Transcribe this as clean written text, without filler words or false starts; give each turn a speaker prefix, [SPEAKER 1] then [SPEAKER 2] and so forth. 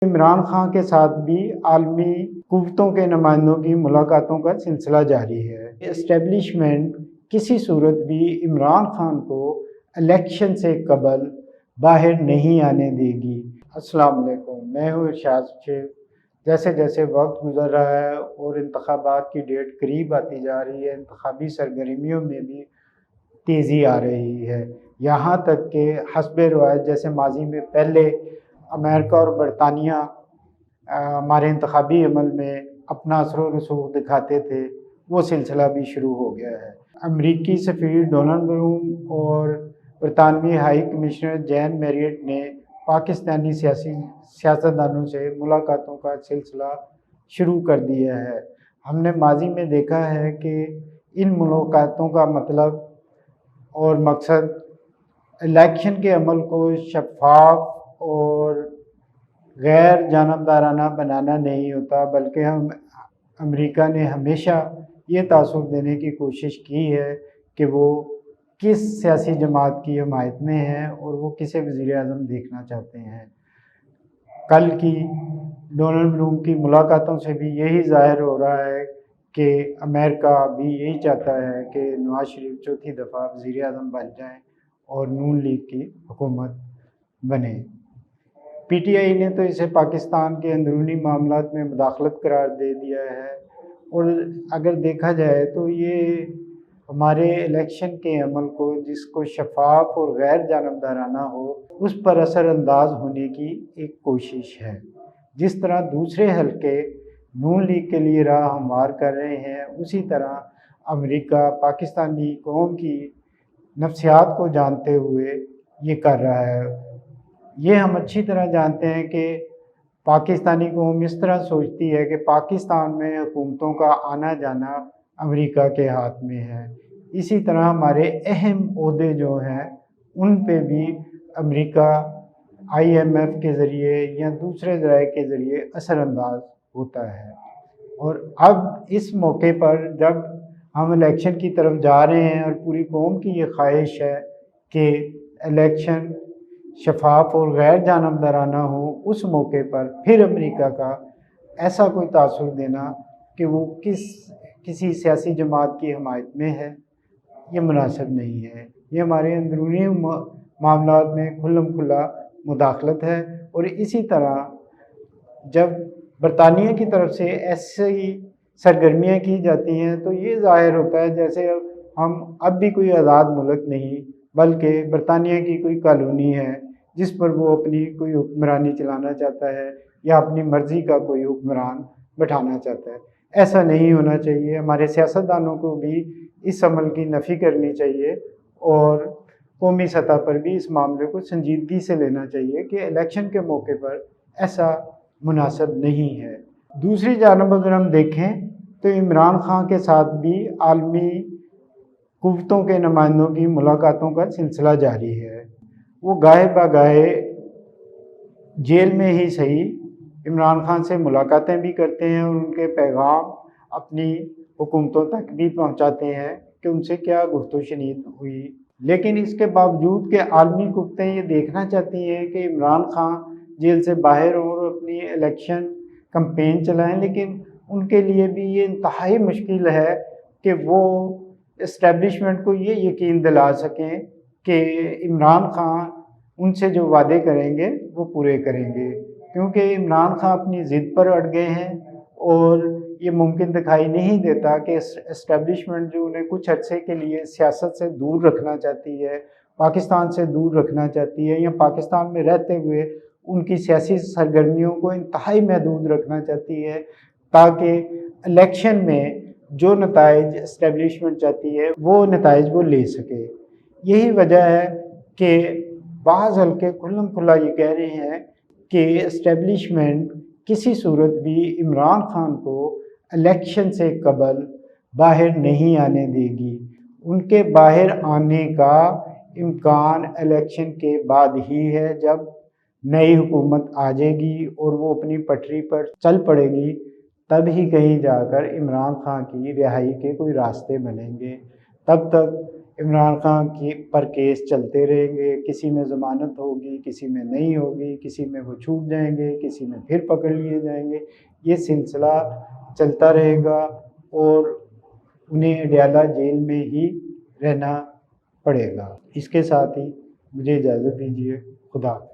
[SPEAKER 1] इमरान खान के साथ भी आलमी कुव्वतों के नुमाइंदों की मुलाकातों का सिलसिला जारी है। एस्टेब्लिशमेंट किसी सूरत भी इमरान खान को इलेक्शन से कबल बाहर नहीं आने देगी। अस्सलाम वालेकुम, मैं हूँ इरशाद शेख। जैसे जैसे वक्त गुजर रहा है और इंतखाबात की डेट करीब आती जा रही है, इंतखाबी सरगर्मियों में भी तेज़ी आ रही है। यहाँ तक कि हस्बे रवायत जैसे माजी में पहले अमेरिका और बरतानिया हमारे इंतखाबी अमल में अपना असर व रसूख दिखाते थे, वो सिलसिला भी शुरू हो गया है। अमरीकी सफ़ीर डोनाल्ड ब्रूम और बरतानवी हाई कमिश्नर जैन मैरियट ने पाकिस्तानी सियासतदानों से मुलाकातों का सिलसिला शुरू कर दिया है। हमने माजी में देखा है कि इन मुलाकातों का मतलब और मकसद इलेक्शन के अमल को शफ़ाफ और गैर जानबदाराना बनाना नहीं होता, बल्कि अमेरिका ने हमेशा ये तासुर देने की कोशिश की है कि वो किस सियासी जमात की हमायत में है और वो किसे वज़ीर आज़म देखना चाहते हैं। कल की डोनाल्ड ब्रूम की मुलाकातों से भी यही ज़ाहिर हो रहा है कि अमेरिका भी यही चाहता है कि नवाज शरीफ चौथी दफ़ा वज़ीर आज़म बन जाएँ और नून लीग की हुकूमत बने। पीटीआई ने तो इसे पाकिस्तान के अंदरूनी मामलात में मुदाखलत करार दे दिया है और अगर देखा जाए तो ये हमारे इलेक्शन के अमल को, जिसको शफ़ाफ और गैर जानबदाराना हो, उस पर असरअंदाज होने की एक कोशिश है। जिस तरह दूसरे हलके नून लीग के लिए राह हमवार कर रहे हैं, उसी तरह अमेरिका पाकिस्तानी कौम की नफ्सियात को जानते हुए ये कर रहा है। ये हम अच्छी तरह जानते हैं कि पाकिस्तानी कौम इस तरह सोचती है कि पाकिस्तान में हुकूमतों का आना जाना अमेरिका के हाथ में है। इसी तरह हमारे अहम ओहदे जो हैं उन पे भी अमेरिका IMF के ज़रिए या दूसरे ज़राए के ज़रिए असरअंदाज होता है। और अब इस मौके पर जब हम इलेक्शन की तरफ जा रहे हैं और पूरी कौम की ये ख्वाहिश है कि इलेक्शन शफ़ाफ और गैर जानबदाराना हो, उस मौके पर फिर अमेरिका का ऐसा कोई तासुर देना कि वो किसी सियासी जमात की हमायत में है, ये मुनासिब नहीं है। ये हमारे अंदरूनी मामलात में खुल्लम खुल्ला मुदाखलत है। और इसी तरह जब बरतानिया की तरफ से ऐसी सरगर्मियाँ की जाती हैं तो ये ज़ाहिर होता है जैसे हम अब भी कोई आज़ाद मुल्क नहीं, बल्कि बरतानिया की कोई कॉलोनी है जिस पर वो अपनी कोई हुक्मरानी चलाना चाहता है या अपनी मर्ज़ी का कोई हुक्मरान बैठाना चाहता है। ऐसा नहीं होना चाहिए। हमारे सियासतदानों को भी इस अमल की नफ़ी करनी चाहिए और कौमी सतह पर भी इस मामले को संजीदगी से लेना चाहिए कि इलेक्शन के मौके पर ऐसा मुनासिब नहीं है। दूसरी जानब अगर हम देखें तो इमरान खान के साथ भी आलमी कुव्वतों के नुमाइंदों की मुलाकातों का सिलसिला जारी है। वो गाहे बगाहे जेल में ही सही इमरान खान से मुलाकातें भी करते हैं और उनके पैगाम अपनी हुकूमतों तक भी पहुंचाते हैं कि उनसे क्या गुफ्तगू शनीद हुई। लेकिन इसके बावजूद कि आलमी कुव्वतें ये देखना चाहती हैं कि इमरान खान जेल से बाहर और अपनी इलेक्शन कैंपेन चलाएं, लेकिन उनके लिए भी ये इंतहाई मुश्किल है कि वो इस्टेब्लिशमेंट को ये यकीन दिला सकें कि इमरान खान उनसे जो वादे करेंगे वो पूरे करेंगे, क्योंकि इमरान खान अपनी ज़िद पर अड़ गए हैं और ये मुमकिन दिखाई नहीं देता कि इस्टेब्लिशमेंट जो उन्हें कुछ अरसे के लिए सियासत से दूर रखना चाहती है, पाकिस्तान से दूर रखना चाहती है, या पाकिस्तान में रहते हुए उनकी सियासी सरगर्मियों को इंतहाई महदूद रखना चाहती है, ताकि इलेक्शन में जो नताइज इस्टेब्लिशमेंट चाहती है वो नताइज वो ले सके। यही वजह है कि बाज़ हल्के खुल्लम खुल्ला ये कह रहे हैं कि इस्टेब्लिशमेंट किसी सूरत भी इमरान खान को इलेक्शन से कबल बाहर नहीं आने देगी। उनके बाहर आने का इम्कान इलेक्शन के बाद ही है, जब नई हुकूमत आ जाएगी और वो अपनी पटरी पर चल पड़ेगी, तब ही कहीं जाकर इमरान खान की रिहाई के कोई रास्ते बनेंगे। तब तक इमरान खान की पर केस चलते रहेंगे, किसी में ज़मानत होगी, किसी में नहीं होगी, किसी में वो छूट जाएंगे, किसी में फिर पकड़ लिए जाएंगे। ये सिलसिला चलता रहेगा और उन्हें अडयाला जेल में ही रहना पड़ेगा। इसके साथ ही मुझे इजाज़त दीजिए। खुदा हाफ़िज़।